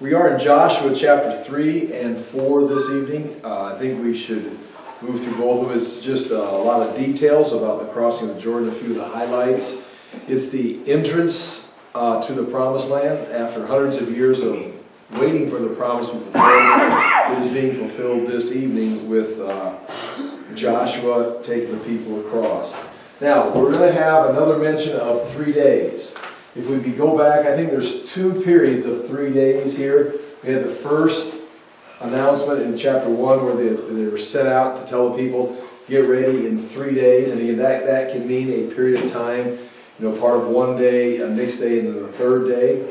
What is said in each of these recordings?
We are in Joshua chapter 3 and 4 this evening. I think we should move through both of them. It's just a lot of details about the crossing of the Jordan, a few of the highlights. It's the entrance to the promised land after hundreds of years of waiting for the promise to be fulfilled. It is being fulfilled this evening with Joshua taking the people across. Now, we're going to have another mention of 3 days. If we go back, I think there's two periods of 3 days here. We had the first announcement in chapter 1 where they were set out to tell the people, get ready in 3 days. And again, that can mean a period of time, part of 1 day, a next day, and then the third day.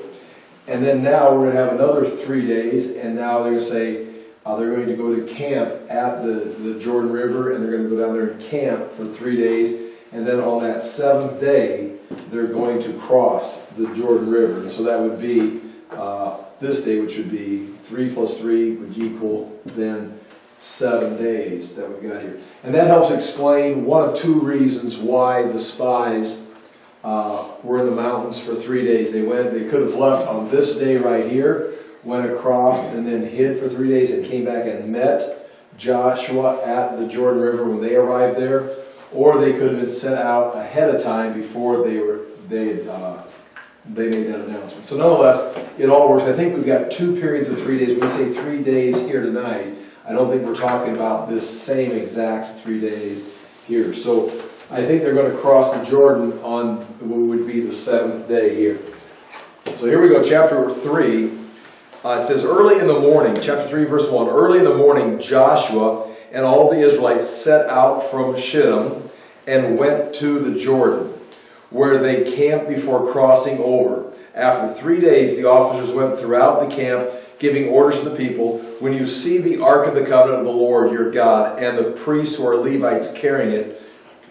And then now we're going to have another 3 days, and now they're going to say they're going to go to camp at the Jordan River, and they're going to go down there and camp for 3 days. And then on that seventh day, they're going to cross the Jordan River. And so that would be this day, which would be 3 plus 3 would equal then 7 days that we've got here. And that helps explain one of two reasons why the spies were in the mountains for 3 days. They could have left on this day right here, went across and then hid for 3 days and came back and met Joshua at the Jordan River when they arrived there. Or they could have been sent out ahead of time before they made that announcement. So nonetheless, it all works. I think we've got two periods of 3 days. When we say 3 days here tonight, I don't think we're talking about this same exact 3 days here. So I think they're going to cross the Jordan on what would be the seventh day here. So here we go, chapter 3. It says, early in the morning, chapter 3, verse 1, early in the morning, Joshua and all the Israelites set out from Shittim and went to the Jordan, where they camped before crossing over. After 3 days, the officers went throughout the camp, giving orders to the people, when you see the Ark of the Covenant of the Lord your God and the priests who are Levites carrying it,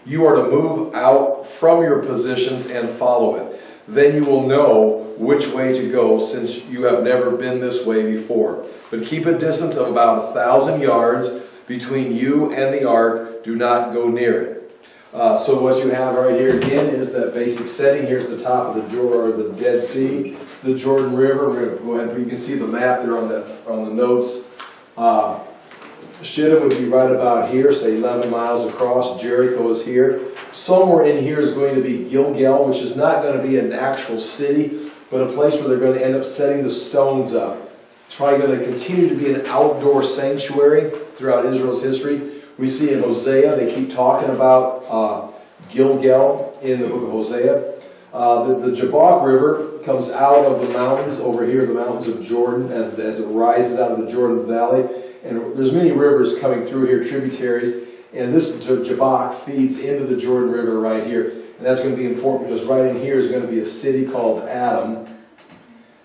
you are to move out from your positions and follow it. Then you will know which way to go, since you have never been this way before. But keep a distance of about 1,000 yards between you and the ark. Do not go near it. So what you have right here again is that basic setting. Here's the top of the Jordan, or the Dead Sea, the Jordan River. We're going to go ahead and you can see the map there on the notes. Shittim would be right about here, say 11 miles across. Jericho is here. Somewhere in here is going to be Gilgal, which is not going to be an actual city, but a place where they're going to end up setting the stones up. It's probably going to continue to be an outdoor sanctuary throughout Israel's history. We see in Hosea, they keep talking about Gilgal in the book of Hosea. The Jabbok River comes out of the mountains over here, the mountains of Jordan, as it rises out of the Jordan Valley. And there's many rivers coming through here, tributaries. And this Jabbok feeds into the Jordan River right here. And that's going to be important because right in here is going to be a city called Adam.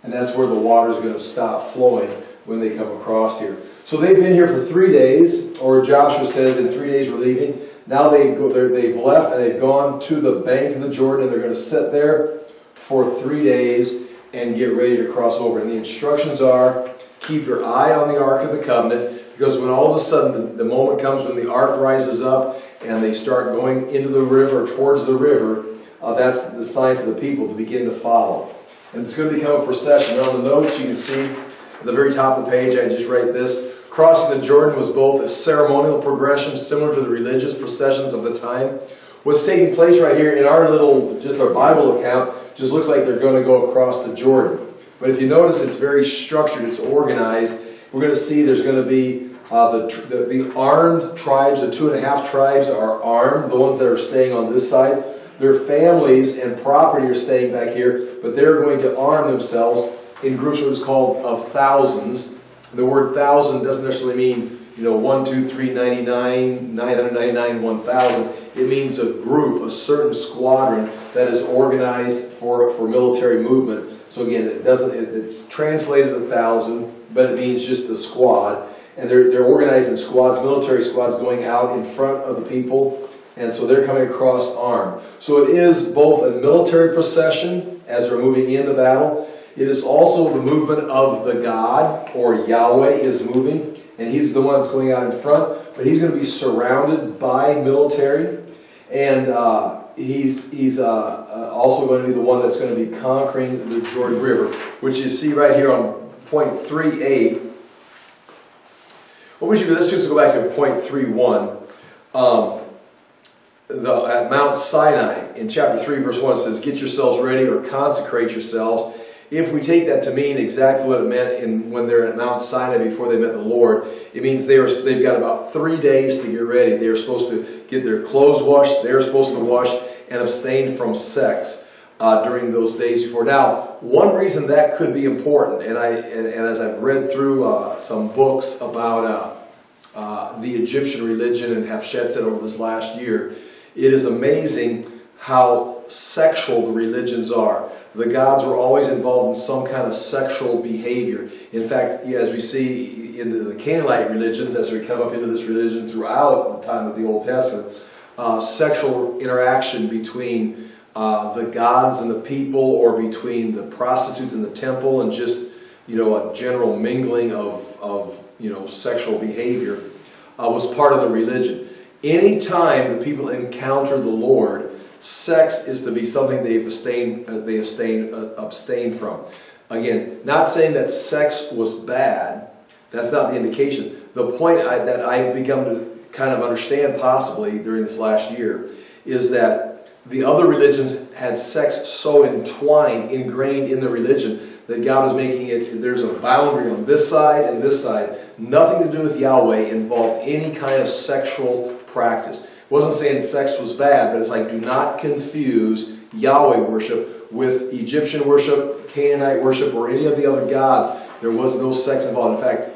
And that's where the water is going to stop flowing when they come across here. So they've been here for 3 days, or Joshua says in 3 days we're leaving. Now they've left and they've gone to the bank of the Jordan, and they're going to sit there for 3 days and get ready to cross over. And the instructions are, keep your eye on the Ark of the Covenant, because when all of a sudden the moment comes when the Ark rises up and they start going into the river, towards the river, that's the sign for the people to begin to follow. And it's going to become a procession. And on the notes you can see at the very top of the page, I just write this. Crossing the Jordan was both a ceremonial progression similar to the religious processions of the time. What's taking place right here in our Bible account just looks like they're going to go across the Jordan. But if you notice, it's very structured, it's organized. We're going to see there's going to be the armed tribes, the 2.5 tribes are armed, the ones that are staying on this side. Their families and property are staying back here, but they're going to arm themselves in groups of what's called of thousands. The word thousand doesn't necessarily mean 1, 2, 3, 99, 999, 1,000. It means a group, a certain squadron that is organized for military movement. So again, it's translated 1,000, but it means just the squad. And they're organized in squads, military squads going out in front of the people. And so they're coming across armed. So it is both a military procession as they're moving into battle. It is also the movement of the God, or Yahweh is moving. And he's the one that's going out in front. But he's going to be surrounded by military. And he's also going to be the one that's going to be conquering the Jordan River, which you see right here on point 3a, what we should do, let's just go back to point 3.1. At Mount Sinai, in chapter 3, verse 1, it says, get yourselves ready or consecrate yourselves. If we take that to mean exactly what it meant when they're at Mount Sinai before they met the Lord, it means they've got about 3 days to get ready. They're supposed to get their clothes washed. They're supposed to wash and abstain from sex during those days before. Now, one reason that could be important, and as I've read through some books about the Egyptian religion and have shed it over this last year, it is amazing how sexual the religions are. The gods were always involved in some kind of sexual behavior. In fact, as we see in the Canaanite religions, as we come up into this religion throughout the time of the Old Testament, sexual interaction between the gods and the people, or between the prostitutes in the temple, and just a general mingling of sexual behavior was part of the religion. Any time the people encounter the Lord, sex is to be something they abstain from. Again, not saying that sex was bad. That's not the indication. The point that I've become to kind of understand possibly during this last year is that the other religions had sex so ingrained in the religion, that God was making it, there's a boundary on this side and this side. Nothing to do with Yahweh involved any kind of sexual practice. It wasn't saying sex was bad, but it's like, do not confuse Yahweh worship with Egyptian worship, Canaanite worship, or any of the other gods. There was no sex involved. In fact,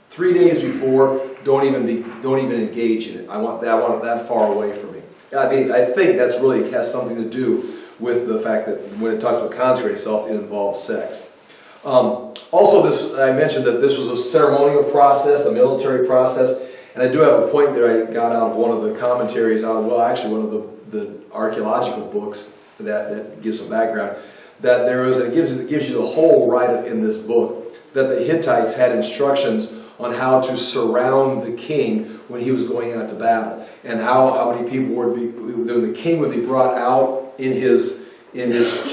3 days before, don't even engage in it. I want it that far away from me. I think that's really has something to do with the fact that when it talks about consecrating yourself, it involves sex. Also, I mentioned that this was a ceremonial process, a military process, and I do have a point that I got out of one of the commentaries, one of the archaeological books that gives some background, that there is, and it gives you the whole write-up in this book, that the Hittites had instructions on how to surround the king when he was going out to battle, and how many people when the king would be brought out in his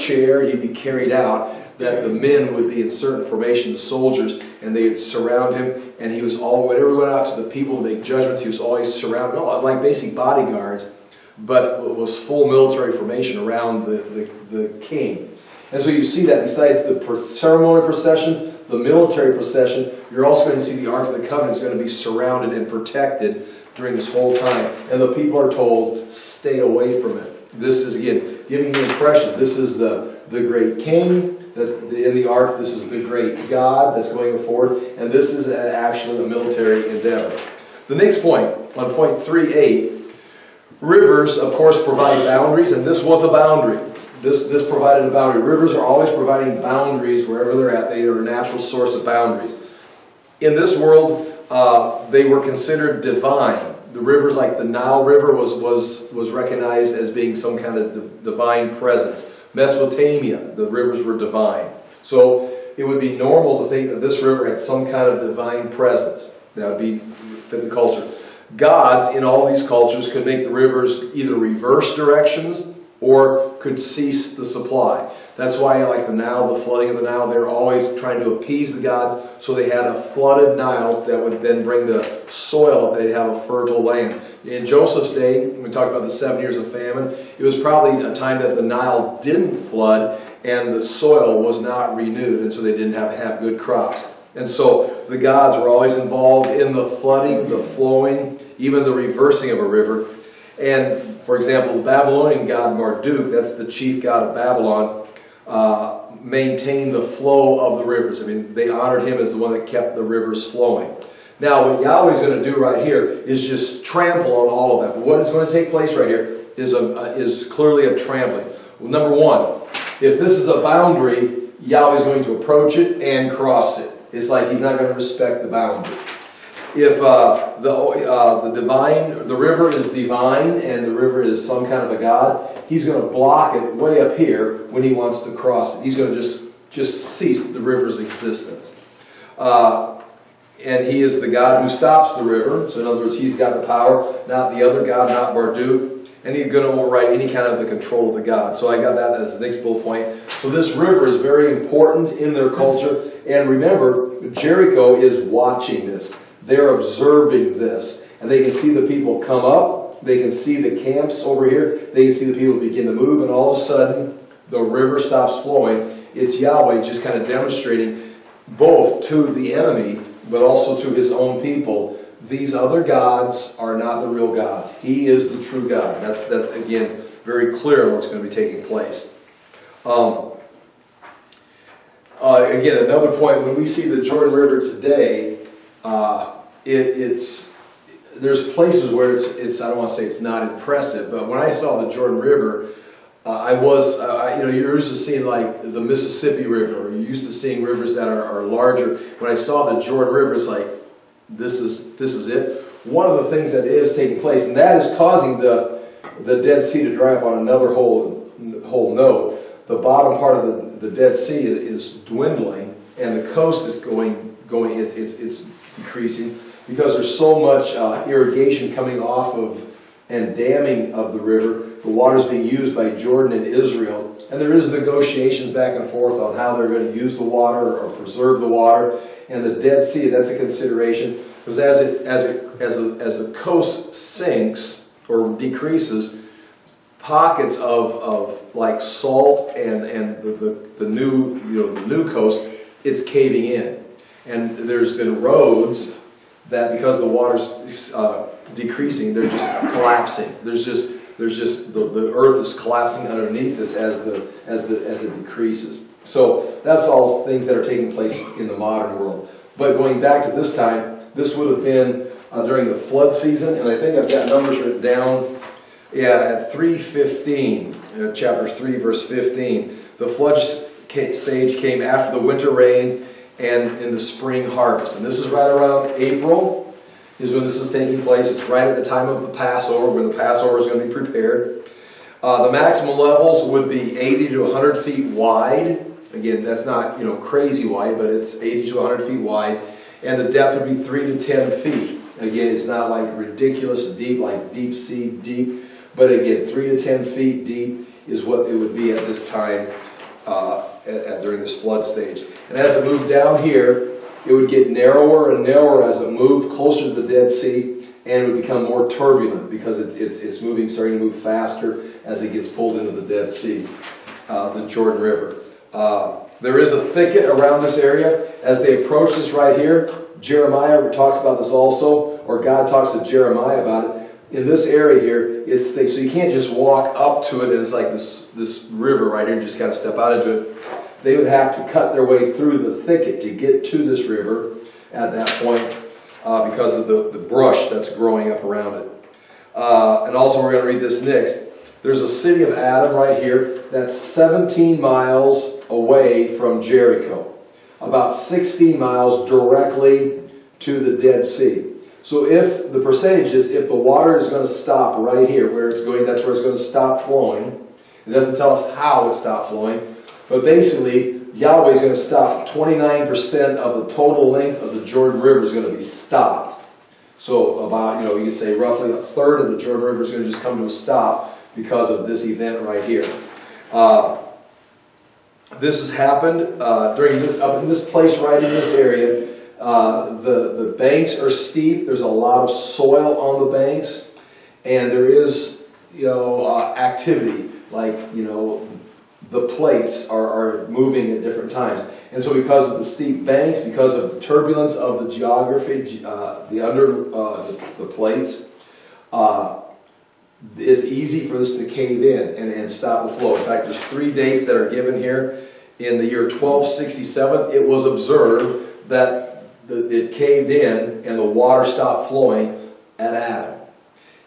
chair, he'd be carried out, that the men would be in certain formation, the soldiers, and they would surround him, and he was whenever he went out to the people to make judgments, he was always surrounded, like basic bodyguards, but it was full military formation around the king. And so you see that besides the ceremonial procession, the military procession, you're also going to see the Ark of the Covenant is going to be surrounded and protected during this whole time. And the people are told, stay away from it. This is, again, giving the impression, this is the great king that's in the ark, this is the great God that's going forward, and this is actually a military endeavor. The next point, on point 3.8, rivers, of course, provide boundaries, and this was a boundary. This provided a boundary. Rivers are always providing boundaries wherever they're at. They are a natural source of boundaries. In this world, they were considered divine. The rivers, like the Nile River, was recognized as being some kind of divine presence. Mesopotamia, the rivers were divine. So it would be normal to think that this river had some kind of divine presence. That would fit the culture. Gods in all these cultures could make the rivers either reverse directions or could cease the supply. That's why, like the Nile, the flooding of the Nile, they were always trying to appease the gods, so they had a flooded Nile that would then bring the soil up. They'd have a fertile land. In Joseph's day, when we talked about the 7 years of famine, it was probably a time that the Nile didn't flood and the soil was not renewed, and so they didn't have good crops. And so the gods were always involved in the flooding, the flowing, even the reversing of a river. And, for example, the Babylonian god Marduk, that's the chief god of Babylon, maintained the flow of the rivers. I mean, they honored him as the one that kept the rivers flowing. Now, what Yahweh's going to do right here is just trample on all of that. But what is going to take place right here is clearly a trampling. Well, number one, if this is a boundary, Yahweh's going to approach it and cross it. It's like he's not going to respect the boundary. If the river is divine and the river is some kind of a god, he's going to block it way up here when he wants to cross it. He's going to just cease the river's existence. And he is the God who stops the river. So in other words, he's got the power, not the other God, not Marduk. And he's going to override any kind of the control of the God. So I got that as the next bullet point. So this river is very important in their culture. And remember, Jericho is watching this. They're observing this. And they can see the people come up. They can see the camps over here. They can see the people begin to move. And all of a sudden, the river stops flowing. It's Yahweh just kind of demonstrating both to the enemy, but also to his own people. These other gods are not the real gods. He is the true God. That's again, very clear on what's going to be taking place. Again, another point, when we see the Jordan River today, there's places where it's I don't want to say it's not impressive, but when I saw the Jordan River, you're used to seeing like the Mississippi River, or you're used to seeing rivers that are larger. When I saw the Jordan River, it's like, this is it. One of the things that is taking place, and that is causing the Dead Sea to dry up on another whole node. The bottom part of the Dead Sea is dwindling, and the coast is it's decreasing because there's so much irrigation coming off of and damming of the river. The water is being used by Jordan and Israel, and there is negotiations back and forth on how they're going to use the water or preserve the water. And the Dead Sea, that's a consideration, because as the coast sinks or decreases, pockets of like salt and the new coast, it's caving in, and there's been roads that, because the water's decreasing, they're just collapsing. There's just the earth is collapsing underneath us as it decreases. So that's all things that are taking place in the modern world. But going back to this time, this would have been during the flood season, and I think I've got numbers written down. At 3:15, chapter 3, verse 15, the flood stage came after the winter rains and in the spring harvest. And this is right around April is when this is taking place. It's right at the time of the Passover, when the Passover is going to be prepared. The maximum levels would be 80 to 100 feet wide. Again, that's not crazy wide, but it's 80 to 100 feet wide. And the depth would be 3 to 10 feet. Again, it's not like ridiculous deep, like deep sea deep. But again, 3 to 10 feet deep is what it would be at this time during this flood stage. And as it moved down here, it would get narrower and narrower as it moved closer to the Dead Sea, and it would become more turbulent because it's starting to move faster as it gets pulled into the Dead Sea, the Jordan River. There is a thicket around this area. As they approach this right here, Jeremiah talks about this also, or God talks to Jeremiah about it. In this area here, it's thick, so you can't just walk up to it and it's like this river right here and just kind of step out into it. They would have to cut their way through the thicket to get to this river at that point because of the brush that's growing up around it. And also, we're going to read this next. There's a city of Adam right here that's 17 miles away from Jericho, about 16 miles directly to the Dead Sea. So if the percentage is, if the water is going to stop right here, where it's going, that's where it's going to stop flowing. It doesn't tell us how it stopped flowing, but basically Yahweh is going to stop 29% of the total length of the Jordan River is going to be stopped. So about, you could say roughly a third of the Jordan River is going to just come to a stop because of this event right here. This has happened during this, up in this place right in this area. The banks are steep. There's a lot of soil on the banks, and there is, activity. Like, the plates are moving at different times. And so because of the steep banks, because of the turbulence of the geography, the plates, it's easy for this to cave in and stop the flow. In fact, there's 3 dates that are given here. In the year 1267, it was observed that it caved in and the water stopped flowing at Adam.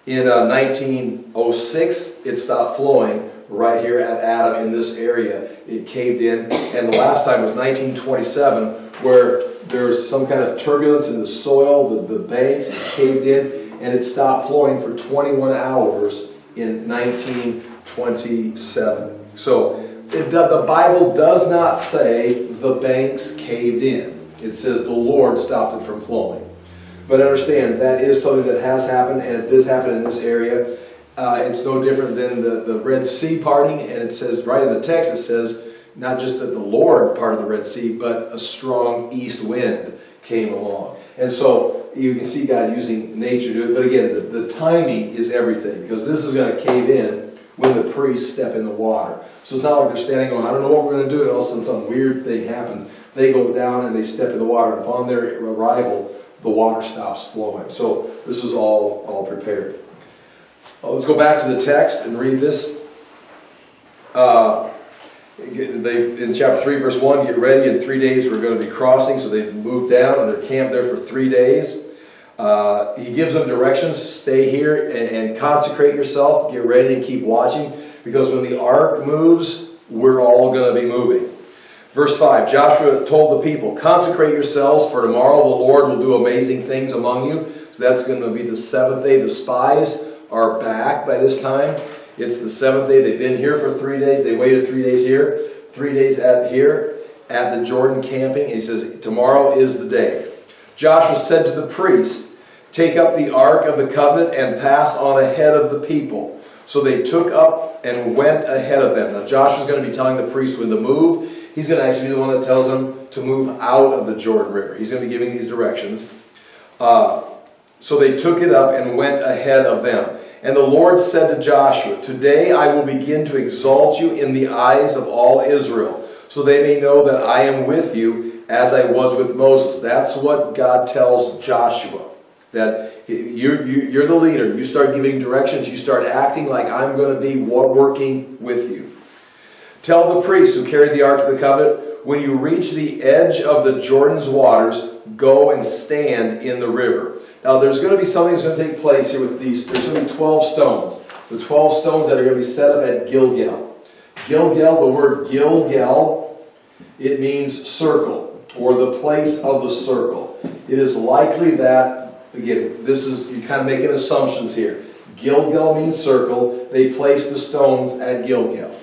In 1906, it stopped flowing right here at Adam in this area. It caved in, and the last time was 1927, where there's some kind of turbulence in the soil, the banks caved in, and it stopped flowing for 21 hours in 1927. So the Bible does not say the banks caved in. It says the Lord stopped it from flowing. But understand, that is something that has happened, and it does happen in this area. It's no different than the Red Sea parting, and it says, right in the text, it says, not just that the Lord parted the Red Sea, but a strong east wind came along. And so you can see God using nature to do it. But again, the timing is everything, because this is going to cave in when the priests step in the water. So it's not like they're standing going, I don't know what we're going to do, and all of a sudden some weird thing happens. They go down and they step in the water. Upon their arrival, the water stops flowing. So this was all prepared. Let's go back to the text and read this. In chapter 3, verse 1, get ready. In 3 days we're going to be crossing. So they moved down and they're camped there for 3 days. He gives them directions. Stay here and consecrate yourself. Get ready and keep watching. Because when the ark moves, we're all going to be moving. Verse 5, Joshua told the people, consecrate yourselves, for tomorrow the Lord will do amazing things among you. So that's going to be the 7th day. The spies are back by this time. It's the 7th day. They've been here for 3 days. They waited 3 days here, 3 days here at the Jordan camping. And he says, tomorrow is the day. Joshua said to the priest, take up the ark of the covenant and pass on ahead of the people. So they took up and went ahead of them. Now Joshua's going to be telling the priest when to move. He's going to actually be the one that tells them to move out of the Jordan River. He's going to be giving these directions. So they took it up and went ahead of them. And the Lord said to Joshua, today I will begin to exalt you in the eyes of all Israel, so they may know that I am with you as I was with Moses. That's what God tells Joshua. That you're the leader. You start giving directions. You start acting like I'm going to be working with you. Tell the priests who carried the Ark of the Covenant, when you reach the edge of the Jordan's waters, go and stand in the river. Now there's going to be something that's going to take place here with these. There's going to be 12 stones. The 12 stones that are going to be set up at Gilgal. Gilgal, the word Gilgal, it means circle, or the place of the circle. It is likely that, again, you're kind of making assumptions here. Gilgal means circle. They placed the stones at Gilgal.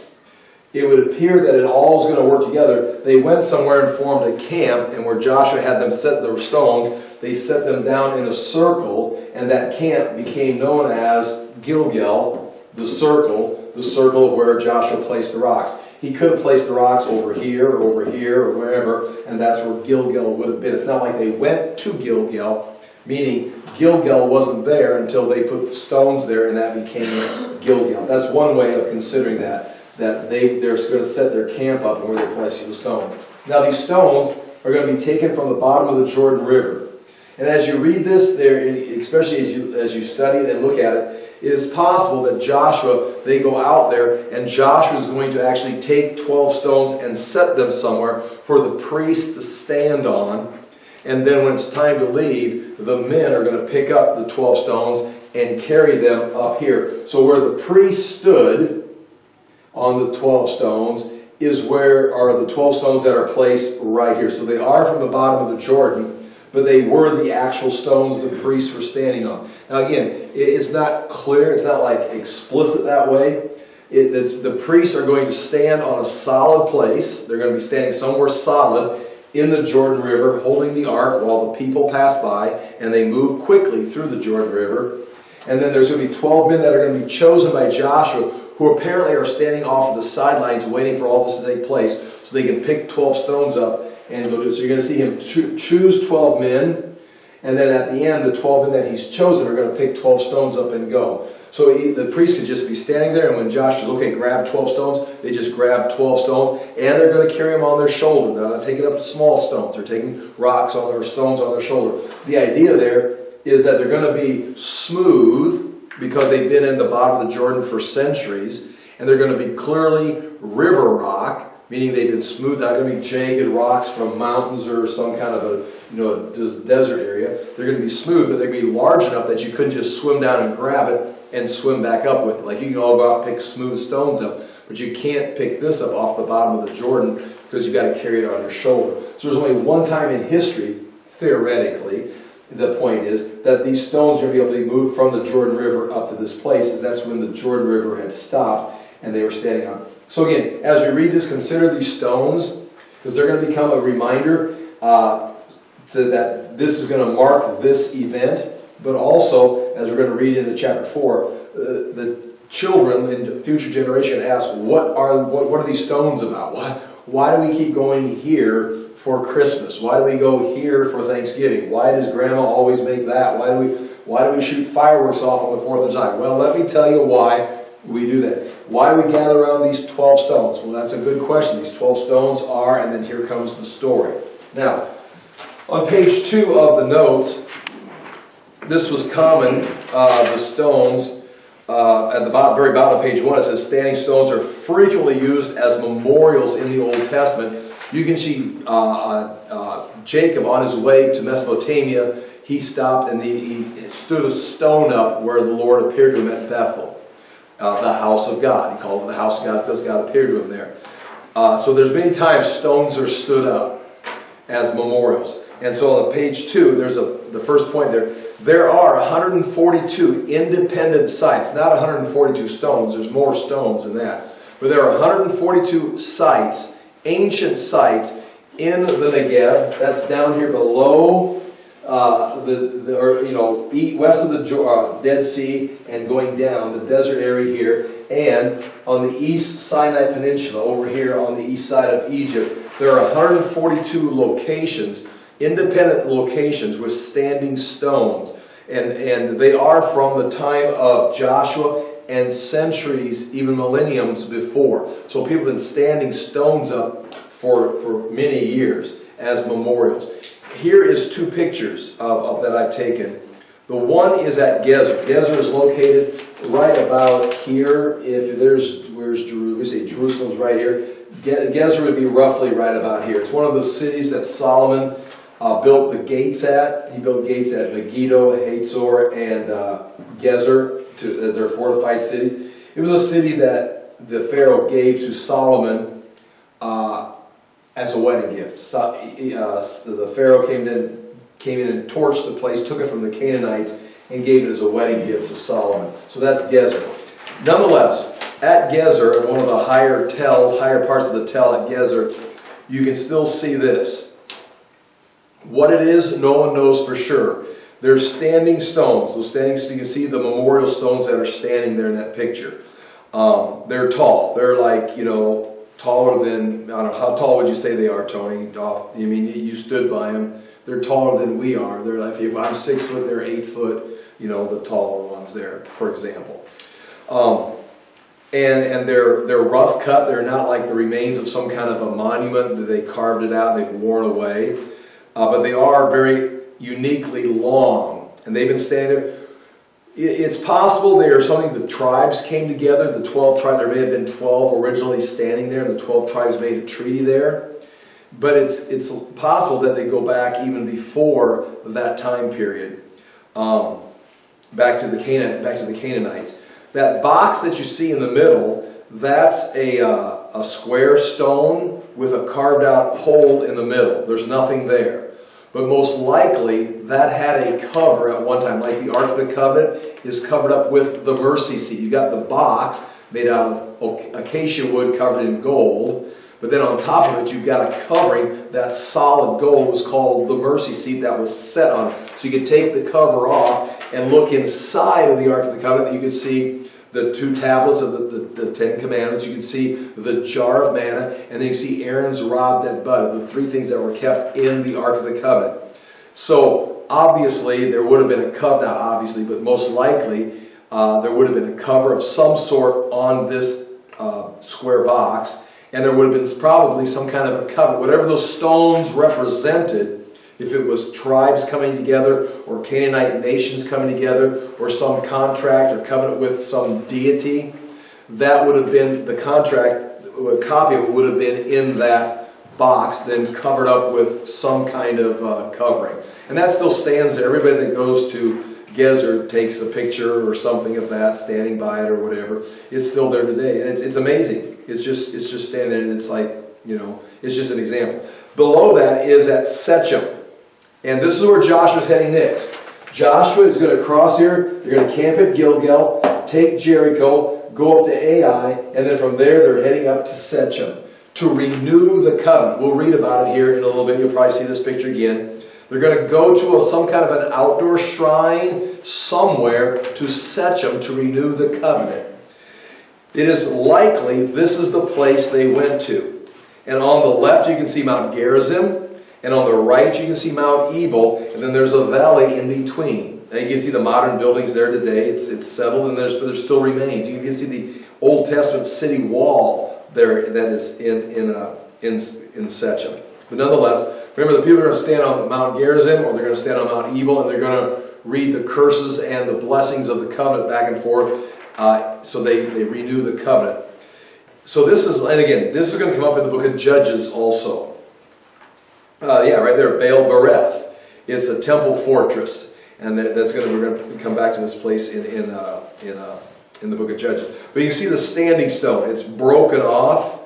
It would appear that it all is going to work together. They went somewhere and formed a camp, and where Joshua had them set their stones, they set them down in a circle, and that camp became known as Gilgal, the circle of where Joshua placed the rocks. He could have placed the rocks over here, or wherever, and that's where Gilgal would have been. It's not like they went to Gilgal, meaning Gilgal wasn't there until they put the stones there, and that became Gilgal. That's one way of considering that they're going to set their camp up and where they're placing the stones. Now these stones are going to be taken from the bottom of the Jordan River. And as you read this, especially as you study it and look at it, it is possible that they go out there, and Joshua is going to actually take 12 stones and set them somewhere for the priest to stand on. And then when it's time to leave, the men are going to pick up the 12 stones and carry them up here. So where the priest stood on the 12 stones is where are the 12 stones that are placed right here. So they are from the bottom of the Jordan, but they were the actual stones the priests were standing on. Now again, it's not clear, it's not like explicit that way. The priests are going to stand on a solid place. They're going to be standing somewhere solid in the Jordan River, holding the ark while the people pass by, and they move quickly through the Jordan River. And then there's going to be 12 men that are going to be chosen by Joshua, who apparently are standing off of the sidelines waiting for all this to take place so they can pick 12 stones up and go do it. So you're going to see him choose 12 men, and then at the end, the 12 men that he's chosen are going to pick 12 stones up and go. So the priest could just be standing there, and when Josh says, okay, grab 12 stones, they just grab 12 stones, and they're going to carry them on their shoulder. They're not taking up small stones. They're taking rocks or stones on their shoulder. The idea there is that they're going to be smooth, because they've been in the bottom of the Jordan for centuries, and they're going to be clearly river rock, meaning they've been smooth, not going to be jagged rocks from mountains or some kind of a desert area. They're going to be smooth, but they're going to be large enough that you couldn't just swim down and grab it and swim back up with it. Like you can all go out and pick smooth stones up, but you can't pick this up off the bottom of the Jordan because you've got to carry it on your shoulder. So there's only one time in history, theoretically, the point is that these stones are going to be able to be moved from the Jordan River up to this place, as that's when the Jordan River had stopped and they were standing on. So again, as we read this, consider these stones, because they're going to become a reminder that this is going to mark this event. But also, as we're going to read into chapter 4, the children in the future generation ask, what are these stones about? Why do we keep going here for Christmas? Why do we go here for Thanksgiving? Why does Grandma always make that? Why do we shoot fireworks off on the 4th of July? Well, let me tell you why we do that. Why do we gather around these 12 stones? Well, that's a good question. These 12 stones are, and then here comes the story. Now, on page 2 of the notes, this was common, the stones, at the very bottom of page 1, it says standing stones are frequently used as memorials in the Old Testament. You can see Jacob on his way to Mesopotamia. He stopped and he stood a stone up where the Lord appeared to him at Bethel, the house of God. He called it the house of God because God appeared to him there. So there's many times stones are stood up as memorials. And so on page 2, there's the first point there. There are 142 independent sites, not 142 stones. There's more stones than that. But there are 142 sites, ancient sites, in the Negev. That's down here below west of the Dead Sea and going down the desert area here, and on the East Sinai Peninsula over here on the east side of Egypt. There are 142 locations, independent locations with standing stones, and they are from the time of Joshua and centuries, even millenniums before. So people have been standing stones up for many years as memorials. Here is 2 pictures of that I've taken. The one is at Gezer. Gezer is located right about here. Where's Jerusalem? We say Jerusalem's right here. Gezer would be roughly right about here. It's one of the cities that Solomon built the gates at. He built gates at Megiddo, Hazor, and Gezer as their fortified cities. It was a city that the Pharaoh gave to Solomon as a wedding gift. The Pharaoh came in and torched the place, took it from the Canaanites, and gave it as a wedding gift to Solomon. So that's Gezer. Nonetheless, at Gezer, in one of the higher parts of the tell at Gezer, you can still see this. What it is, no one knows for sure. There's standing stones. Those standing stones, you can see the memorial stones that are standing there in that picture. They're tall. They're like, taller than, I don't know, how tall would you say they are, Tony? You mean you stood by them? They're taller than we are. They're like, if I'm 6 foot, they're 8 foot, the taller ones there, for example. And they're rough cut. They're not like the remains of some kind of a monument that they carved it out and they've worn away. But they are very uniquely long. And they've been standing there. It's possible they are something the tribes came together, the 12 tribes. There may have been 12 originally standing there, and the 12 tribes made a treaty there. But it's possible that they go back even before that time period, back to the Canaanites. That box that you see in the middle, that's a square stone with a carved out hole in the middle. There's nothing there. But most likely, that had a cover at one time, like the Ark of the Covenant is covered up with the mercy seat. You've got the box made out of acacia wood covered in gold, but then on top of it, you've got a covering. That solid gold was called the mercy seat that was set on it. So you could take the cover off and look inside of the Ark of the Covenant. You could see the 2 tablets of the 10 Commandments. You can see the jar of manna, and then you see Aaron's rod that budded, the 3 things that were kept in the Ark of the Covenant. So obviously there would have been a cover, not obviously, but most likely there would have been a cover of some sort on this square box, and there would have been probably some kind of a covenant. Whatever those stones represented, if it was tribes coming together or Canaanite nations coming together or some contract or covenant with some deity, that would have been the contract, a copy of it would have been in that box, then covered up with some kind of covering. And that still stands there. Everybody that goes to Gezer takes a picture or something of that, standing by it or whatever. It's still there today. And it's amazing. It's just standing there, and it's like, it's just an example. Below that is at Shechem. And this is where Joshua's heading next. Joshua is going to cross here. They're going to camp at Gilgal, take Jericho, go up to Ai, and then from there they're heading up to Shechem to renew the covenant. We'll read about it here in a little bit. You'll probably see this picture again. They're going to go to some kind of an outdoor shrine somewhere to Shechem to renew the covenant. It is likely this is the place they went to. And on the left you can see Mount Gerizim, and on the right you can see Mount Ebal, and then there's a valley in between. Now you can see the modern buildings there today. It's settled, and but there still remains. You can see the Old Testament city wall there that is in Shechem. But nonetheless, remember, the people are going to stand on Mount Gerizim, or they're going to stand on Mount Ebal, and they're going to read the curses and the blessings of the covenant back and forth. So they renew the covenant. So this is, and again, this is going to come up in the book of Judges also. Right there, Baal Bereth. It's a temple fortress, and we're going to come back to this place in the book of Judges. But you see the standing stone; it's broken off.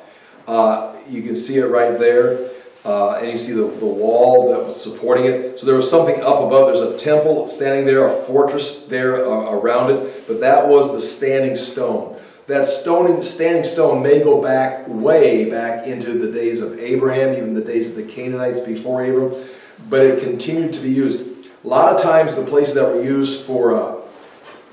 You can see it right there. And you see the wall that was supporting it. So there was something up above. There's a temple standing there, a fortress there around it. But that was the standing stone. That standing stone may go back, way back into the days of Abraham, even the days of the Canaanites before Abram. But it continued to be used. A lot of times the places that were used for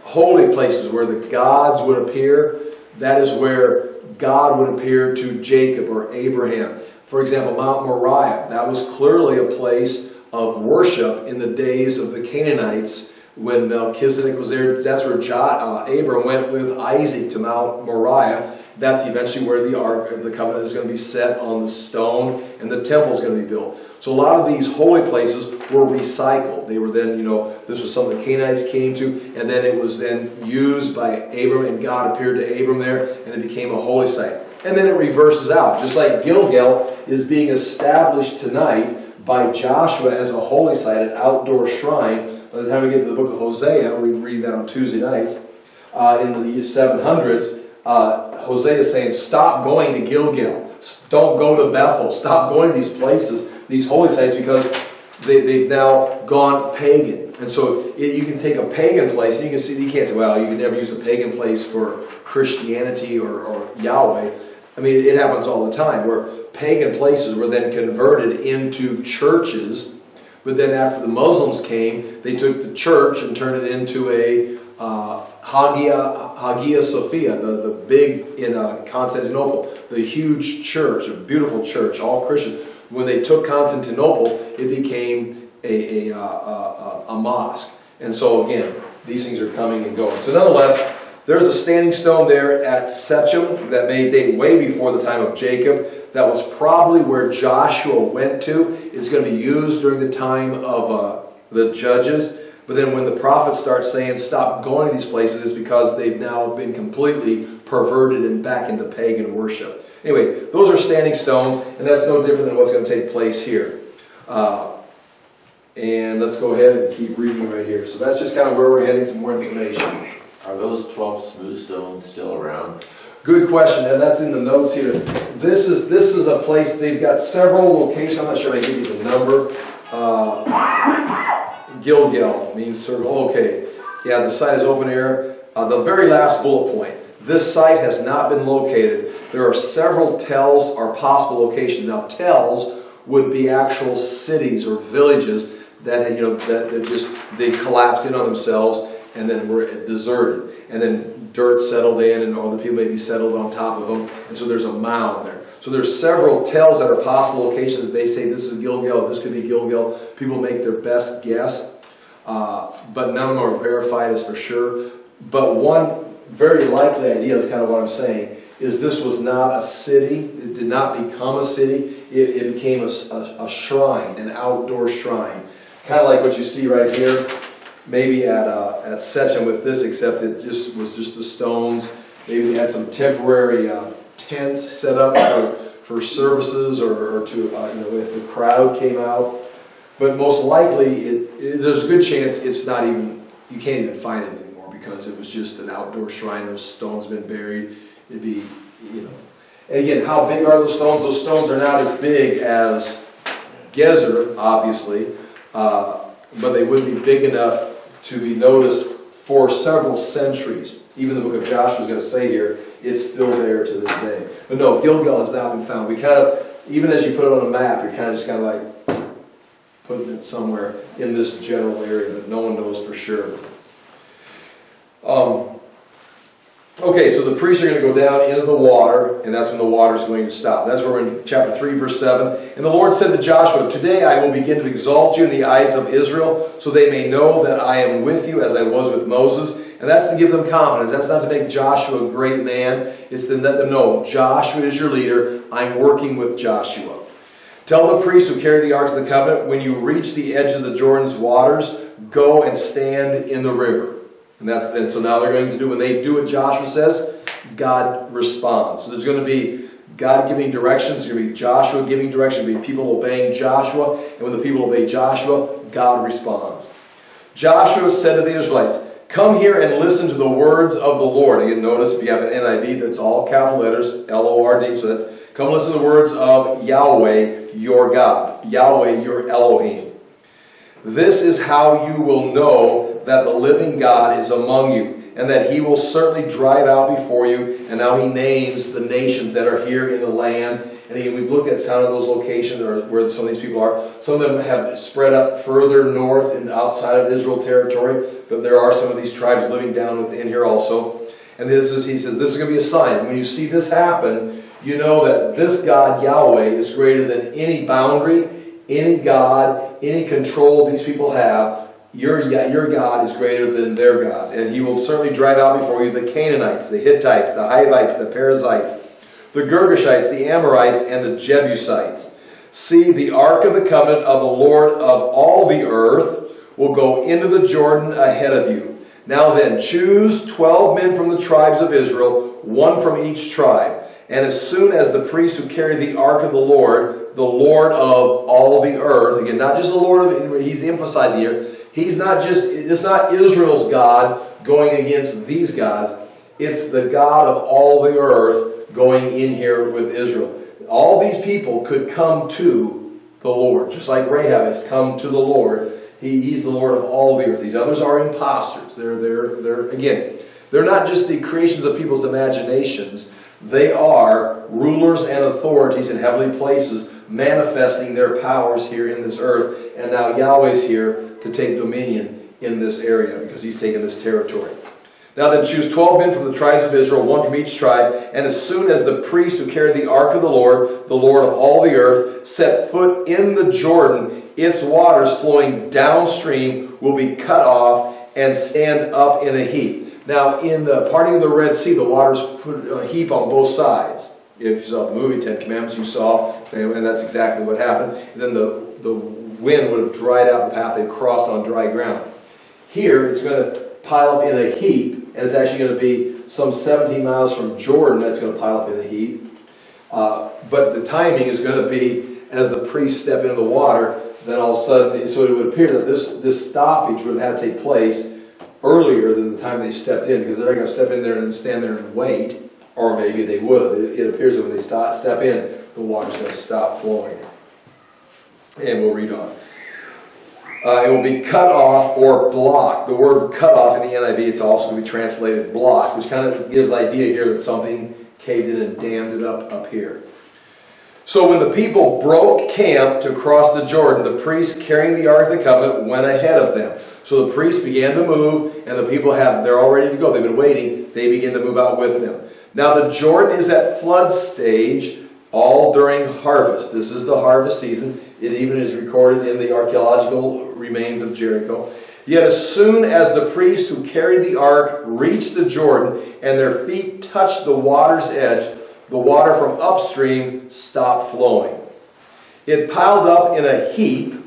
holy places where the gods would appear, that is where God would appear to Jacob or Abraham. For example, Mount Moriah, that was clearly a place of worship in the days of the Canaanites when Melchizedek was there. That's where Abram went with Isaac to Mount Moriah. That's eventually where the Ark of the Covenant is going to be set on the stone, and the temple is going to be built. So a lot of these holy places were recycled. They were then, this was something the Canaanites came to, and then it was then used by Abram, and God appeared to Abram there, and it became a holy site. And then it reverses out. Just like Gilgal is being established tonight by Joshua as a holy site, an outdoor shrine. By the time we get to the book of Hosea, we read that on Tuesday nights, in the 700s, Hosea is saying, stop going to Gilgal. Don't go to Bethel. Stop going to these places, these holy sites, because they've now gone pagan. And so you can take a pagan place, and you can't say, well, you can never use a pagan place for Christianity or Yahweh. I mean, it happens all the time, where pagan places were then converted into churches, but then after the Muslims came, they took the church and turned it into a Hagia Sophia, the big in Constantinople, the huge church, a beautiful church, all Christian. When they took Constantinople, it became a mosque. And so again, these things are coming and going. So nonetheless, there's a standing stone there at Shechem that may date way before the time of Jacob. That was probably where Joshua went to. It's going to be used during the time of the Judges. But then when the prophets start saying, stop going to these places, it's because they've now been completely perverted and back into pagan worship. Anyway, those are standing stones, and that's no different than what's going to take place here. And let's go ahead and keep reading right here. So that's just kind of where we're heading, some more information. Are those 12 smooth stones still around? Good question, and that's in the notes here. This is a place, they've got several locations. I'm not sure if I give you the number. Gilgal means sort of, okay. Yeah, the site is open air. The very last bullet point. This site has not been located. There are several tells or possible locations. Now, tells would be actual cities or villages that they collapsed in on themselves and then were deserted, and then dirt settled in, and other people maybe settled on top of them, and so there's a mound there. So there's several tells that are possible locations that they say this is Gilgal, this could be Gilgal. People make their best guess, but none of them are verified as for sure. But one very likely idea, is kind of what I'm saying, is this was not a city. It did not become a city. It became a shrine, an outdoor shrine. Kind of like what you see right here, maybe at Shechem with this, except it was just the stones. Maybe they had some temporary tents set up for services or to if the crowd came out. But most likely, there's a good chance it's not even, you can't even find it anymore because it was just an outdoor shrine. Those stones have been buried. It'd be, And again, how big are those stones? Those stones are not as big as Gezer, obviously, but they would be big enough to be noticed for several centuries. Even the book of Joshua is going to say here, it's still there to this day. But no, Gilgal has not been found. We kind of, even as you put it on a map, you're kind of like putting it somewhere in this general area that no one knows for sure. Okay, so the priests are going to go down into the water, and that's when the water is going to stop. That's where we're in chapter 3, verse 7. And the Lord said to Joshua, "Today I will begin to exalt you in the eyes of Israel, so they may know that I am with you as I was with Moses." And that's to give them confidence. That's not to make Joshua a great man. It's to let them know, Joshua is your leader. I'm working with Joshua. Tell the priests who carry the Ark of the Covenant, when you reach the edge of the Jordan's waters, go and stand in the river. And so now they're going to do, when they do what Joshua says, God responds. So there's going to be God giving directions. There's going to be Joshua giving directions. There's going to be people obeying Joshua. And when the people obey Joshua, God responds. Joshua said to the Israelites, "Come here and listen to the words of the Lord." Again, notice if you have an NIV, that's all capital letters, L-O-R-D. So that's, come listen to the words of Yahweh, your God. Yahweh, your Elohim. "This is how you will know that the living God is among you, and that he will certainly drive out before you." And now he names the nations that are here in the land. And again, we've looked at some of those locations where some of these people are. Some of them have spread up further north and outside of Israel territory, but there are some of these tribes living down within here also. And he says, this is going to be a sign. When you see this happen, you know that this God, Yahweh, is greater than any boundary, any God, any control these people have. Your God is greater than their gods. And he will certainly drive out before you the Canaanites, the Hittites, the Hivites, the Perizzites, the Girgashites, the Amorites, and the Jebusites. See, the Ark of the Covenant of the Lord of all the earth will go into the Jordan ahead of you. Now then, choose 12 men from the tribes of Israel, one from each tribe. And as soon as the priests who carry the Ark of the Lord of all the earth," again, not just the Lord of, he's emphasizing here, it's not Israel's God going against these gods. It's the God of all the earth going in here with Israel. All these people could come to the Lord, just like Rahab has come to the Lord. He's the Lord of all the earth. These others are imposters. They're not just the creations of people's imaginations. They are rulers and authorities in heavenly places, manifesting their powers here in this earth. And now Yahweh's here to take dominion in this area because he's taken this territory. "Now then, choose 12 men from the tribes of Israel, one from each tribe. And as soon as the priests who carry the Ark of the Lord of all the earth, set foot in the Jordan, its waters flowing downstream will be cut off and stand up in a heap." Now, in the parting of the Red Sea, the waters put a heap on both sides. If you saw the movie Ten Commandments, you saw, and that's exactly what happened. And then the wind would have dried out the path they crossed on dry ground. Here, it's going to pile up in a heap, and it's actually going to be some 17 miles from Jordan that's going to pile up in a heap. But the timing is going to be as the priests step into the water, then all of a sudden, so it would appear that this stoppage would have to take place earlier than the time they stepped in, because they're not going to step in there and stand there and wait, or maybe they would. It appears that when they step in, the water's going to stop flowing. And we'll read on. It will be cut off or blocked. The word cut off in the NIV, it's also going to be translated blocked, which kind of gives the idea here that something caved in and dammed it up here. So when the people broke camp to cross the Jordan, the priests carrying the Ark of the Covenant went ahead of them. So the priests began to move, and the people they're all ready to go. They've been waiting. They begin to move out with them. Now the Jordan is at flood stage all during harvest. This is the harvest season. It even is recorded in the archaeological remains of Jericho. Yet as soon as the priests who carried the ark reached the Jordan and their feet touched the water's edge, the water from upstream stopped flowing. It piled up in a heap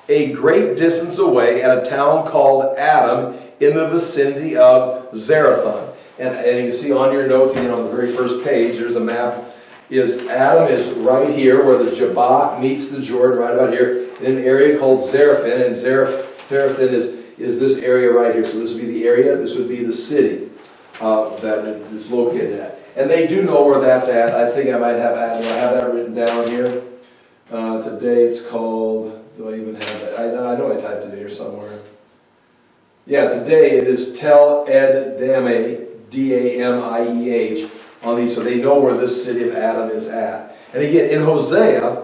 a great distance away at a town called Adam in the vicinity of Zarethan. And you can see on your notes, on the very first page, there's a map. Adam is right here where the Jabbok meets the Jordan, right about here, in an area called Zarephath. And Zarephath is this area right here. So this would be the area, this would be the city that it's located at. And they do know where that's at. I think I might have that written down here. Today it's called, do I even have that? I know I typed it in here somewhere. Yeah, today it is Tel Ed Dameh, D-A-M-I-E-H, on these, so they know where this city of Adam is at. And again, in Hosea,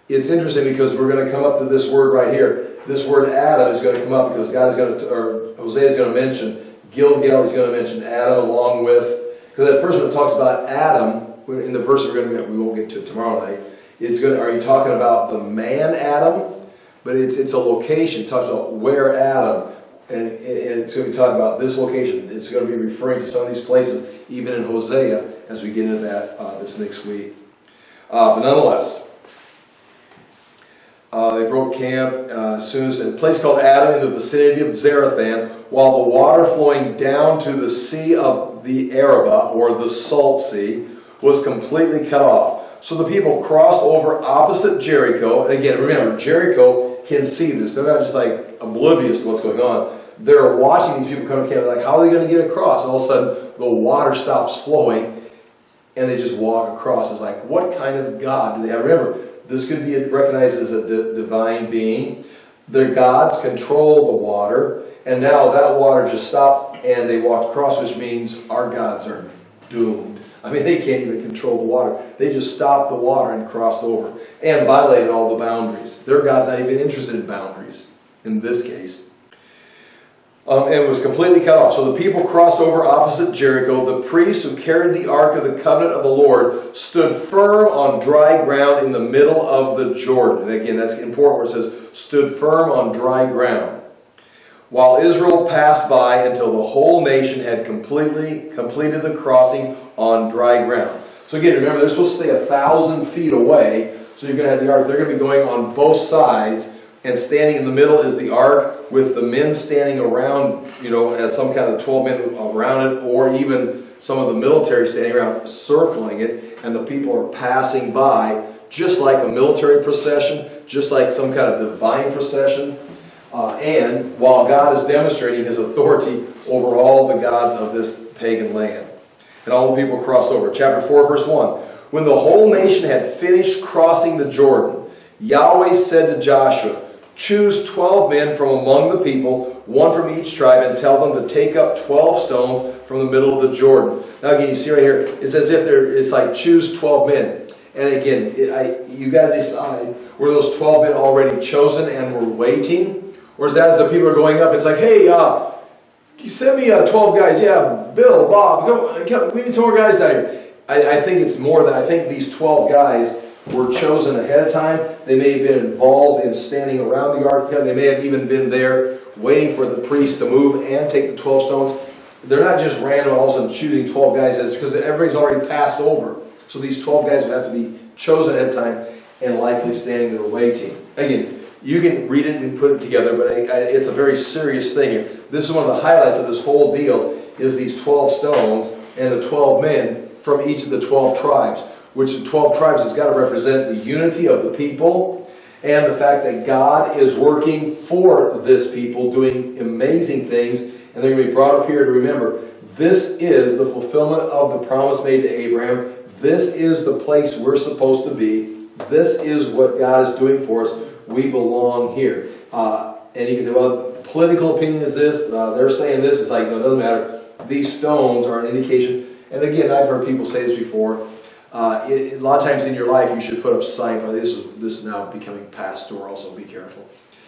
it's interesting because we're going to come up to this word right here. This word Adam is going to come up because Hosea is going to mention Gilgal. He's going to mention Adam along with, Because at first when it talks about Adam, in the verse we won't get to it tomorrow night, are you talking about the man Adam? But it's a location. It talks about where Adam, and it's going to be talking about this location. It's going to be referring to some of these places, even in Hosea, as we get into that this next week. But nonetheless, they broke camp as soon as a place called Adam in the vicinity of Zarethan, while the water flowing down to the Sea of the Arabah, or the Salt Sea, was completely cut off. So the people crossed over opposite Jericho. And again, remember, Jericho can see this. They're not just like oblivious to what's going on. They're watching these people come to camp. They're like, how are they going to get across? And all of a sudden, the water stops flowing, and they just walk across. It's like, what kind of God do they have? Remember, this could be recognized as a divine being. Their gods control the water, and now that water just stopped, and they walked across, which means our gods are doomed. I mean, they can't even control the water. They just stopped the water and crossed over and violated all the boundaries. Their God's not even interested in boundaries in this case. And it was completely cut off. So the people crossed over opposite Jericho. The priests who carried the ark of the covenant of the Lord stood firm on dry ground in the middle of the Jordan. And again, that's important where it says, stood firm on dry ground, while Israel passed by until the whole nation had completed the crossing on dry ground. So again, remember, they're supposed to stay 1,000 feet away. So you're going to have the ark. They're going to be going on both sides, and standing in the middle is the ark, with the men standing around, as some kind of 12 men around it, or even some of the military standing around circling it, and the people are passing by, just like a military procession, just like some kind of divine procession. And while God is demonstrating His authority over all the gods of this pagan land. And all the people crossed over. Chapter 4, verse 1. When the whole nation had finished crossing the Jordan, Yahweh said to Joshua, choose 12 men from among the people, one from each tribe, and tell them to take up 12 stones from the middle of the Jordan. Now again, you see right here, it's as if it's like choose 12 men. And again, you got to decide, were those 12 men already chosen and were waiting? Or is that as the people are going up, it's like, hey, send me 12 guys. Yeah, Bill, Bob, come, we need some more guys down here. I think it's more than, I think these 12 guys were chosen ahead of time. They may have been involved in standing around the ark. They may have even been there waiting for the priest to move and take the 12 stones. They're not just random all of a sudden choosing 12 guys, because everybody's already passed over. So these 12 guys would have to be chosen ahead of time and likely standing there waiting. Again, you can read it and put it together, but it's a very serious thing here. This is one of the highlights of this whole deal, is these 12 stones and the 12 men from each of the 12 tribes, which the 12 tribes has got to represent the unity of the people and the fact that God is working for this people, doing amazing things, and they're going to be brought up here to remember, this is the fulfillment of the promise made to Abraham. This is the place we're supposed to be. This is what God is doing for us. We belong here. And you can say, well, the political opinion is this. They're saying this. It's like, no, it doesn't matter. These stones are an indication. And again, I've heard people say this before. A lot of times in your life, you should put up signs. This is now becoming pastoral, so be careful.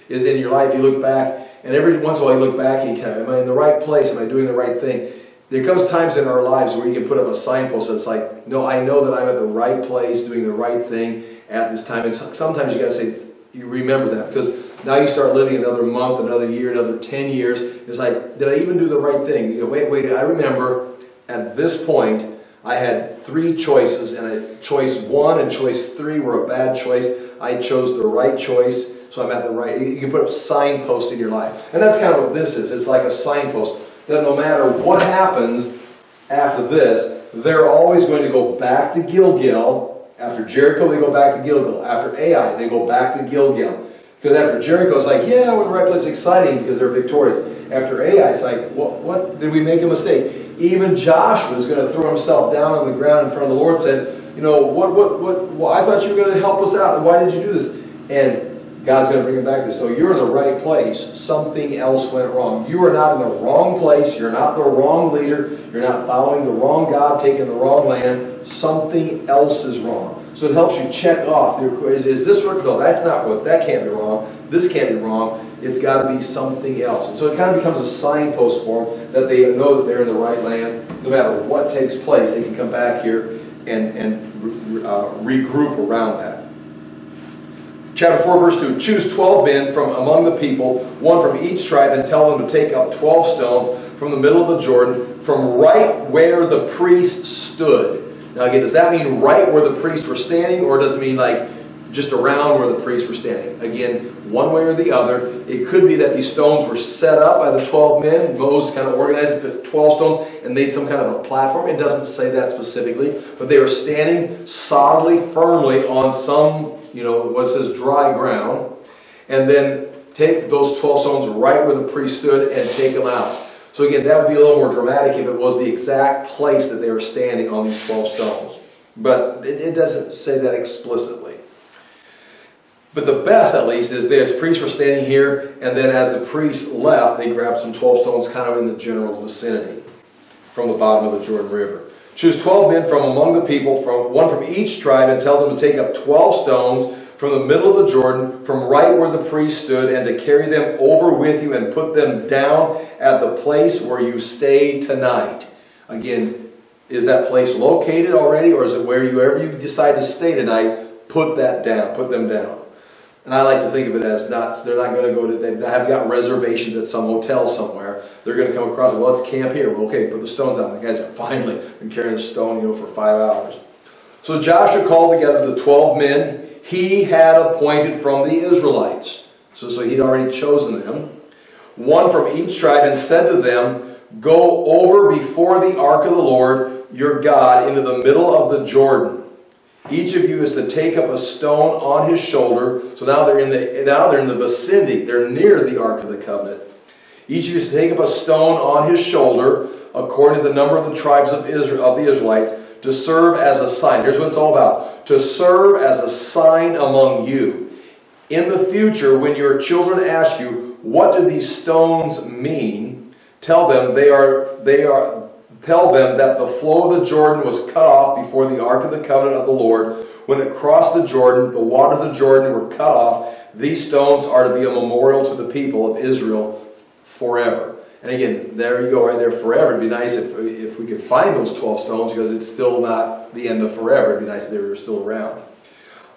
Is in your life, you look back, and every once in a while you look back and you kind of, am I in the right place? Am I doing the right thing? There comes times in our lives where you can put up a signpost that's like, no, I know that I'm at the right place, doing the right thing at this time. And sometimes you got to say, you remember that, because now you start living another month, another year, another 10 years. It's like, did I even do the right thing? Wait, I remember at this point, I had 3 choices, and choice 1 and choice 3 were a bad choice. I chose the right choice, so I'm at the right. You can put up signposts in your life. And that's kind of what this is. It's like a signpost that no matter what happens after this, they're always going to go back to Gilgal. After Jericho, they go back to Gilgal. After Ai, they go back to Gilgal. Because after Jericho, it's like, yeah, we're in the right place. It's exciting because they're victorious. After Ai, it's like, what did we make a mistake? Even Joshua is going to throw himself down on the ground in front of the Lord and said, what, I thought you were going to help us out. Why did you do this? And God's going to bring him back to this. No, you're in the right place. Something else went wrong. You are not in the wrong place. You're not the wrong leader. You're not following the wrong God, taking the wrong land. Something else is wrong. So it helps you check off, is this what, no, that's not what, that can't be wrong, this can't be wrong, it's got to be something else. And so it kind of becomes a signpost for them that they know that they're in the right land. No matter what takes place, they can come back here and regroup around that. Chapter 4, verse 2, choose 12 men from among the people, one from each tribe, and tell them to take up 12 stones from the middle of the Jordan, from right where the priest stood. Now again, does that mean right where the priests were standing, or does it mean like just around where the priests were standing? Again, one way or the other. It could be that these stones were set up by the 12 men. Moses kind of organized it, put 12 stones and made some kind of a platform. It doesn't say that specifically, but they were standing solidly, firmly on some, what says dry ground, and then take those 12 stones right where the priest stood and take them out. So again, that would be a little more dramatic if it was the exact place that they were standing on these 12 stones. But it doesn't say that explicitly. But the best, at least, is the priests were standing here, and then as the priests left, they grabbed some 12 stones kind of in the general vicinity from the bottom of the Jordan River. Choose 12 men from among the people, one from each tribe, and tell them to take up 12 stones from the middle of the Jordan, from right where the priest stood, and to carry them over with you and put them down at the place where you stay tonight. Again, is that place located already, or is it wherever you decide to stay tonight, put that down, put them down? And I like to think of it as they're not going to go to, they haven't got reservations at some hotel somewhere. They're going to come across, well, let's camp here. Well, okay, put the stones out. And the guys have finally been carrying the stone, for 5 hours. So Joshua called together the 12 men he had appointed from the Israelites. So he'd already chosen them. One from each tribe, and said to them, go over before the ark of the Lord your God into the middle of the Jordan. Each of you is to take up a stone on his shoulder. So now they're in the vicinity. They're near the Ark of the Covenant. Each of you is to take up a stone on his shoulder, according to the number of the tribes of Israel, of the Israelites, to serve as a sign. Here's what it's all about. To serve as a sign among you. In the future, when your children ask you, what do these stones mean? Tell them Tell them that the flow of the Jordan was cut off before the Ark of the Covenant of the Lord. When it crossed the Jordan, the waters of the Jordan were cut off. These stones are to be a memorial to the people of Israel forever. And again, there you go, right there, forever. It'd be nice if we could find those 12 stones, because it's still not the end of forever. It'd be nice if they were still around.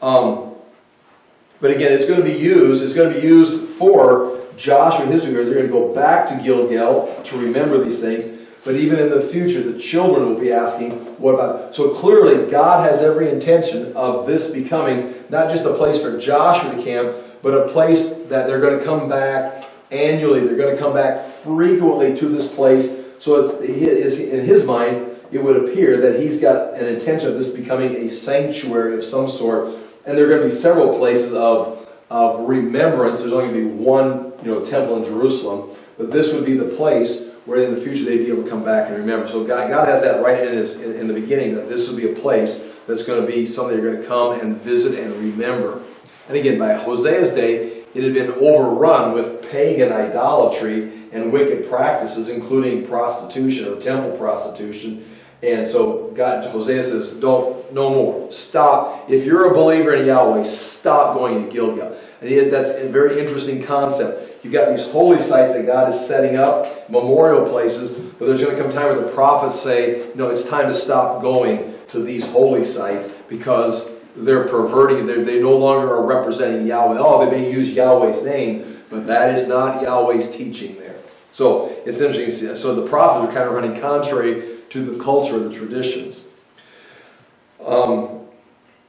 But again, it's going to be used for Joshua and his people. They're going to go back to Gilgal to remember these things. But even in the future, the children will be asking, what about? So clearly, God has every intention of this becoming not just a place for Joshua to camp, but a place that they're going to come back annually. They're going to come back frequently to this place. So in his mind, it would appear that he's got an intention of this becoming a sanctuary of some sort. And there are going to be several places of remembrance. There's only going to be one temple in Jerusalem. But this would be the place where in the future they'd be able to come back and remember. So God has that right in the beginning, that this will be a place that's going to be something you're going to come and visit and remember. And again, by Hosea's day, it had been overrun with pagan idolatry and wicked practices, including prostitution or temple prostitution. And so Hosea says, no more. Stop. If you're a believer in Yahweh, stop going to Gilgal. And yet that's a very interesting concept. You've got these holy sites that God is setting up, memorial places, but there's going to come a time where the prophets say, no, it's time to stop going to these holy sites, because they're perverting, they no longer are representing Yahweh. Oh, they may use Yahweh's name, but that is not Yahweh's teaching there. So it's interesting to see. So the prophets are kind of running contrary to the culture, the traditions.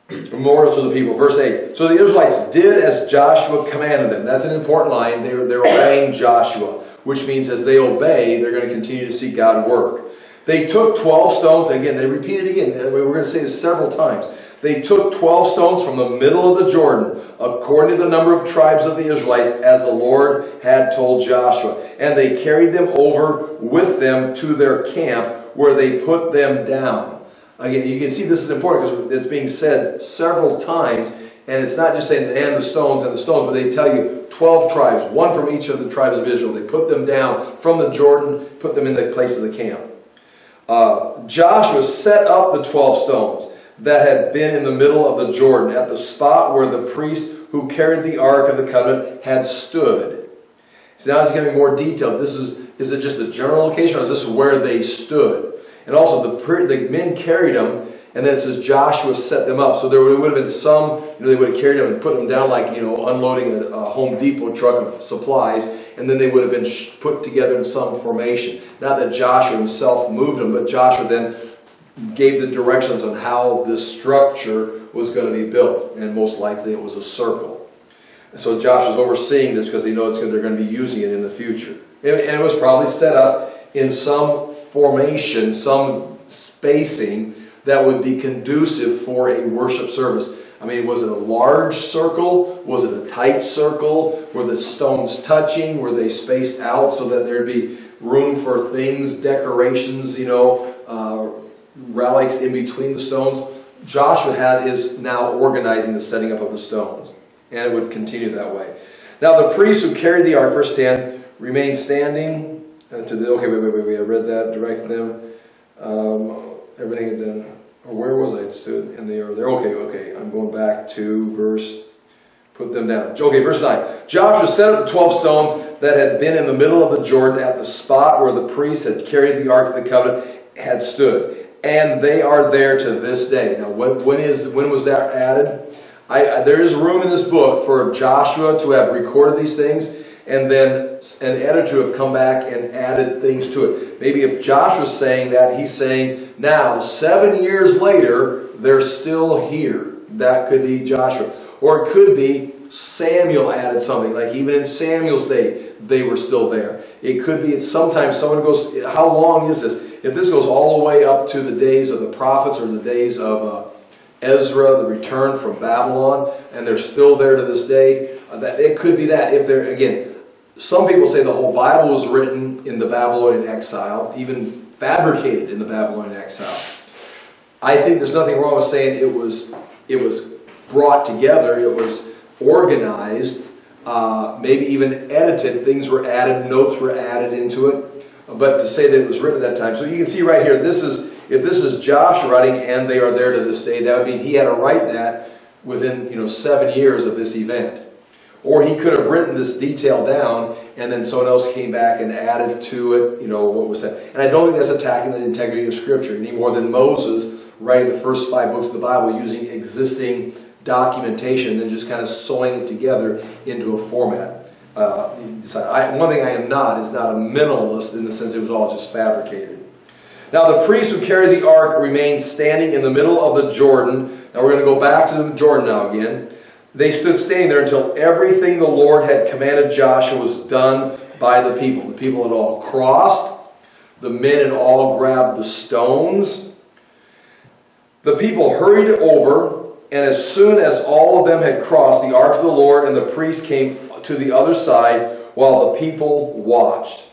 Memorials to the people. Verse 8. So the Israelites did as Joshua commanded them. That's an important line. They're obeying Joshua, which means as they obey, they're going to continue to see God work. They took 12 stones. Again, they repeat it again. We're going to say this several times. They took 12 stones from the middle of the Jordan, according to the number of tribes of the Israelites, as the Lord had told Joshua. And they carried them over with them to their camp, where they put them down. Again, you can see this is important because it's being said several times, and it's not just saying, and the stones, but they tell you 12 tribes, one from each of the tribes of Israel. They put them down from the Jordan, put them in the place of the camp. Joshua set up the 12 stones. that had been in the middle of the Jordan, at the spot where the priest who carried the Ark of the Covenant had stood. So now he's giving more detail. Is it just a general location, or is this where they stood? And also, the men carried them, and then it says Joshua set them up. So there would have been some, they would have carried them and put them down like, unloading a Home Depot truck of supplies, and then they would have been put together in some formation. Not that Joshua himself moved them, but Joshua then gave the directions on how this structure was going to be built, and most likely it was a circle. And so Joshua's overseeing this because they know they're going to be using it in the future. And it was probably set up in some formation, some spacing that would be conducive for a worship service. I mean, was it a large circle? Was it a tight circle? Were the stones touching? Were they spaced out so that there'd be room for things, decorations, relics in between the stones? Joshua is now organizing the setting up of the stones, and it would continue that way. Now the priests who carried the ark, verse 10, remained standing I read that, directed them, everything had done, or where was I? It stood in the earth there. Okay, I'm going back to put them down. Okay, verse 9. Joshua set up the 12 stones that had been in the middle of the Jordan at the spot where the priests had carried the Ark of the Covenant had stood. And they are there to this day. Now, when was that added? There is room in this book for Joshua to have recorded these things, and then an editor to have come back and added things to it. Maybe if Joshua's saying that, he's saying, now, 7 years later, they're still here. That could be Joshua. Or it could be Samuel added something, like even in Samuel's day, they were still there. It could be sometimes someone goes, how long is this? If this goes all the way up to the days of the prophets or the days of Ezra, the return from Babylon, and they're still there to this day, that it could be that. If they're, again, some people say the whole Bible was written in the Babylonian exile, even fabricated in the Babylonian exile. I think there's nothing wrong with saying it was brought together, it was organized, maybe even edited, things were added, notes were added into it, but to say that it was written at that time. So you can see right here, if this is Joshua writing and they are there to this day, that would mean he had to write that within 7 years of this event. Or he could have written this detail down and then someone else came back and added to it, what was said. And I don't think that's attacking the integrity of Scripture any more than Moses writing the first 5 books of the Bible using existing documentation and then just kind of sewing it together into a format. One thing I am not is not a minimalist in the sense it was all just fabricated. Now the priests who carried the ark remained standing in the middle of the Jordan. Now we're going to go back to the Jordan now again. They stood standing there until everything the Lord had commanded Joshua was done by the people. The people had all crossed. The men had all grabbed the stones. The people hurried over, and as soon as all of them had crossed, the ark of the Lord and the priests came to the other side while the people watched.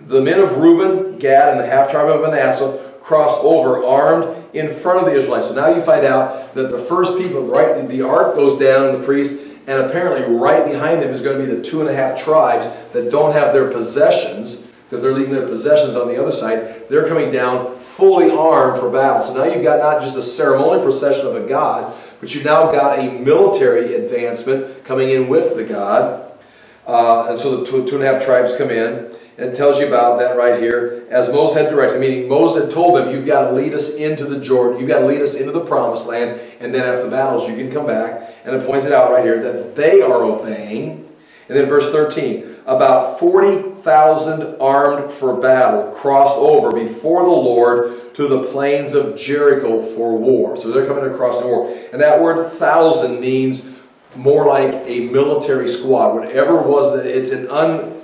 The men of Reuben, Gad, and the half-tribe of Manasseh crossed over, armed in front of the Israelites. So now you find out that the first people, right, the ark goes down and the priest, and apparently right behind them is going to be the 2.5 tribes that don't have their possessions, because they're leaving their possessions on the other side. They're coming down fully armed for battle. So now you've got not just a ceremonial procession of a god, but you've now got a military advancement coming in with the god. And so the 2.5 tribes come in. And it tells you about that right here. As Moses had directed, meaning Moses had told them, you've got to lead us into the Jordan, you've got to lead us into the promised land, and then after the battles you can come back. And it points it out right here that they are obeying. And then verse 13, about 40,000 armed for battle crossed over before the Lord to the plains of Jericho for war. So they're coming across the war. And that word 1,000 means more like a military squad. Whatever it was, it's an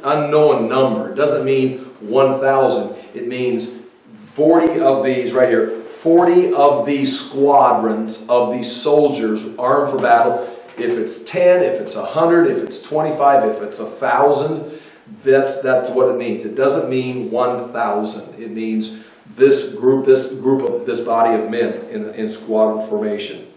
unknown number. It doesn't mean 1,000. It means 40 of these, right here, 40 of these squadrons of these soldiers armed for battle. If it's 10, if it's 100, if it's 25, if it's 1,000, that's what it means. It doesn't mean 1,000. It means this body of men in squadron formation.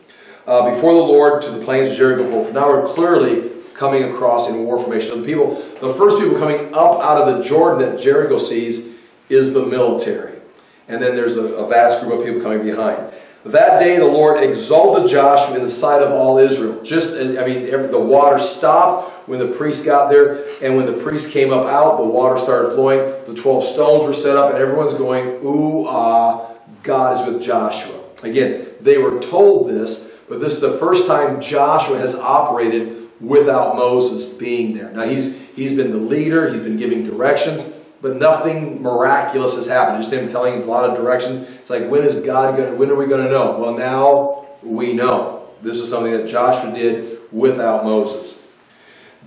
Before the Lord to the plains of Jericho. Now we're clearly coming across in war formation. So the first people coming up out of the Jordan that Jericho sees is the military. And then there's a vast group of people coming behind. That day the Lord exalted Joshua in the sight of all Israel. The water stopped when the priest got there, and when the priest came up out, the water started flowing. The 12 stones were set up, and everyone's going, ooh, ah, God is with Joshua. Again, they were told this, but this is the first time Joshua has operated without Moses being there. Now, he's been the leader, he's been giving directions, but nothing miraculous has happened. Just him telling a lot of directions. It's like, when are we going to know? Well, now we know. This is something that Joshua did without Moses.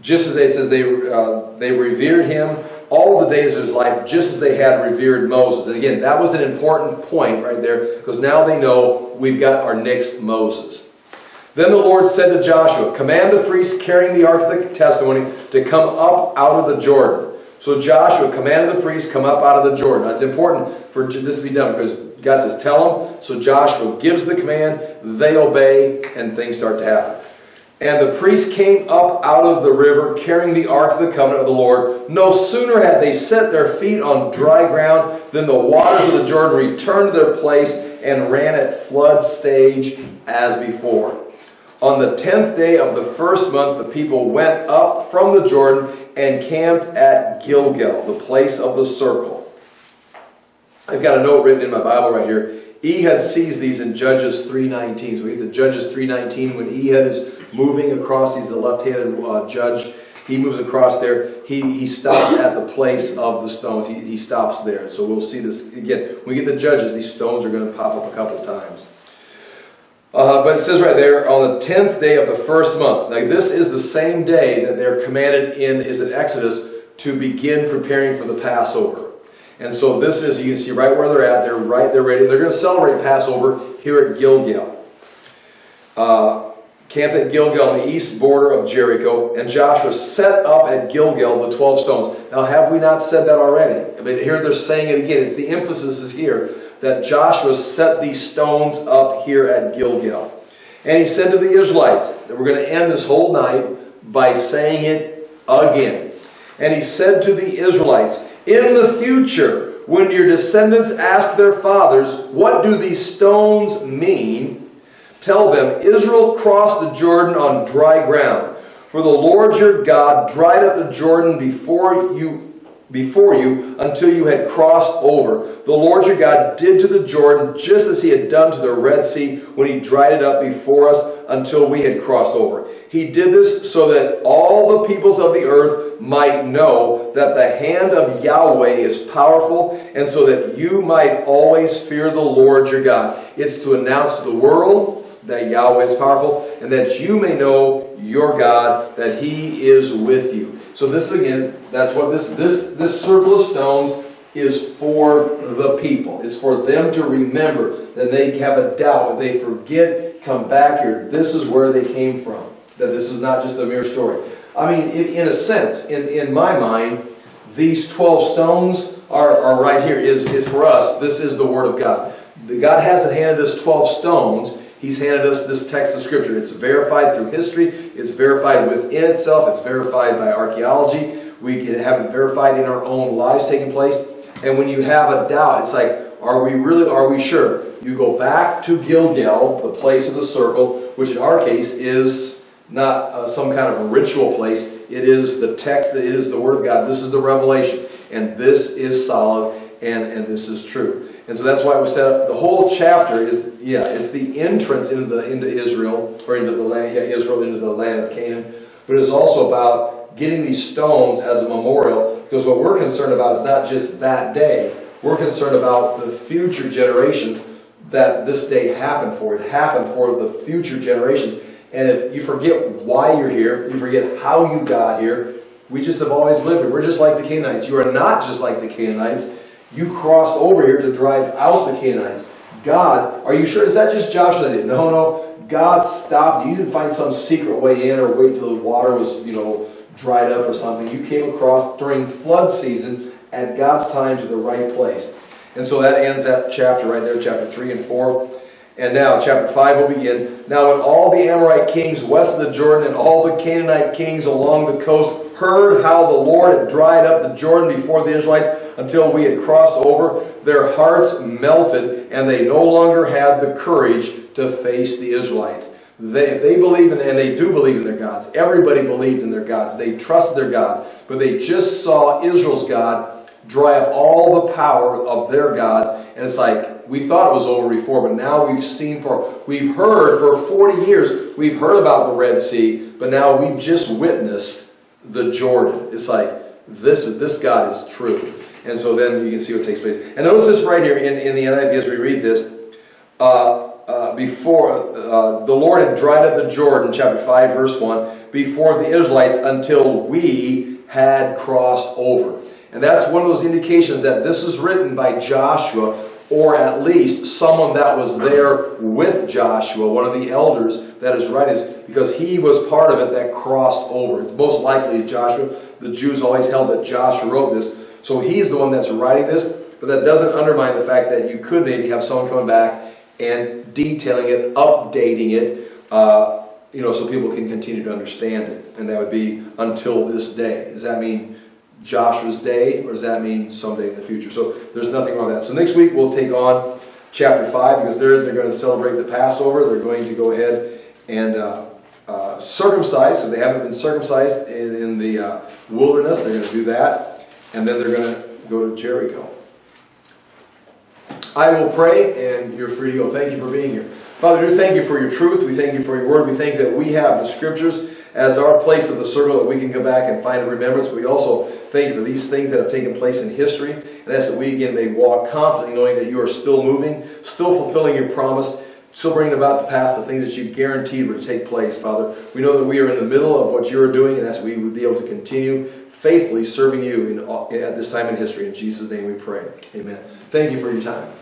Just as it says, they revered him all the days of his life, just as they had revered Moses. And again, that was an important point right there, because now they know we've got our next Moses. Then the Lord said to Joshua, command the priests carrying the ark of the testimony to come up out of the Jordan. So Joshua commanded the priests come up out of the Jordan. Now, it's important for this to be done, because God says, tell them. So Joshua gives the command, they obey, and things start to happen. And the priests came up out of the river, carrying the ark of the covenant of the Lord. No sooner had they set their feet on dry ground than the waters of the Jordan returned to their place and ran at flood stage as before. On the 10th day of the first month, the people went up from the Jordan and camped at Gilgal, the place of the circle. I've got a note written in my Bible right here. Ehud sees these in Judges 3:19. So we get to Judges 3:19 when Ehud is moving across. He's the left-handed judge. He moves across there. He stops at the place of the stones. He stops there. So we'll see this again. When we get to Judges, these stones are going to pop up a couple of times. But it says right there, on the 10th day of the first month. Now this is the same day that they're commanded in Exodus to begin preparing for the Passover. And so this is, you can see right where they're at. They're ready. They're going to celebrate Passover here at Gilgal. Camped at Gilgal on the east border of Jericho. And Joshua set up at Gilgal the 12 stones. Now, have we not said that already? I mean, here they're saying it again. It's the emphasis is here that Joshua set these stones up here at Gilgal. And he said to the Israelites that we're going to end this whole night by saying it again. And he said to the Israelites, in the future, when your descendants ask their fathers, what do these stones mean? Tell them, Israel crossed the Jordan on dry ground. For the Lord your God dried up the Jordan before you until you had crossed over. The Lord your God did to the Jordan just as he had done to the Red Sea when he dried it up before us until we had crossed over. He did this so that all the peoples of the earth might know that the hand of Yahweh is powerful, and so that you might always fear the Lord your God. It's to announce to the world that Yahweh is powerful, and that you may know your God, that he is with you. So this again, that's what this circle of stones is for the people. It's for them to remember that they have a doubt. If they forget, come back here. This is where they came from. That this is not just a mere story. I mean, in a sense, in my mind, these 12 stones are right here. Is for us. This is the Word of God. God hasn't handed us 12 stones. He's handed us this text of Scripture. It's verified through history. It's verified within itself. It's verified by archaeology. We can have it verified in our own lives taking place. And when you have a doubt, it's like, are we sure? You go back to Gilgal, the place of the circle, which in our case is not some kind of a ritual place. It is the text, it is the Word of God. This is the revelation. And this is solid, and this is true. And so that's why we set up the whole chapter it's the entrance into Israel, or into the land, Israel, into the land of Canaan. But it's also about getting these stones as a memorial, because what we're concerned about is not just that day. We're concerned about the future generations that this day happened for. It happened for the future generations. And if you forget why you're here, you forget how you got here, we just have always lived here. We're just like the Canaanites. You are not just like the Canaanites. You crossed over here to drive out the Canaanites. God, are you sure? Is that just Joshua that did? No. God stopped. You didn't find some secret way in or wait till the water was, dried up or something. You came across during flood season at God's time to the right place. And so that ends that chapter right there, chapter 3 and 4. And now, chapter 5 will begin. Now when all the Amorite kings west of the Jordan and all the Canaanite kings along the coast heard how the Lord had dried up the Jordan before the Israelites until we had crossed over, their hearts melted, and they no longer had the courage to face the Israelites. If they believe in, and they do believe in their gods, everybody believed in their gods, they trusted their gods, but they just saw Israel's God dry up all the power of their gods, and it's like, we thought it was over before, but now we've heard for 40 years, we've heard about the Red Sea, but now we've just witnessed the Jordan. It's like, this God is true. And so then you can see what takes place. And notice this right here in the NIV as we read this. Before the Lord had dried up the Jordan, chapter 5, verse 1, before the Israelites until we had crossed over. And that's one of those indications that this is written by Joshua, or at least someone that was there with Joshua, one of the elders that is writing this, because he was part of it that crossed over. It's most likely Joshua. The Jews always held that Joshua wrote this. So he's the one that's writing this, but that doesn't undermine the fact that you could maybe have someone coming back and detailing it, updating it, so people can continue to understand it. And that would be until this day. Does that mean Joshua's day, or does that mean someday in the future? So there's nothing wrong with that. So next week we'll take on chapter 5, because they're going to celebrate the Passover. They're going to go ahead and circumcise. So they haven't been circumcised in the wilderness. They're going to do that. And then they're going to go to Jericho. I will pray, and you're free to go. Thank you for being here. Father, we thank you for your truth. We thank you for your word. We thank that we have the Scriptures as our place of the circle that we can go back and find a remembrance. But we also thank you for these things that have taken place in history. And ask that we again may walk confidently knowing that you are still moving, still fulfilling your promise, still bringing about the past the things that you guaranteed were to take place, Father. We know that we are in the middle of what you're doing, and as we would be able to continue faithfully serving you at this time in history. In Jesus' name we pray. Amen. Thank you for your time.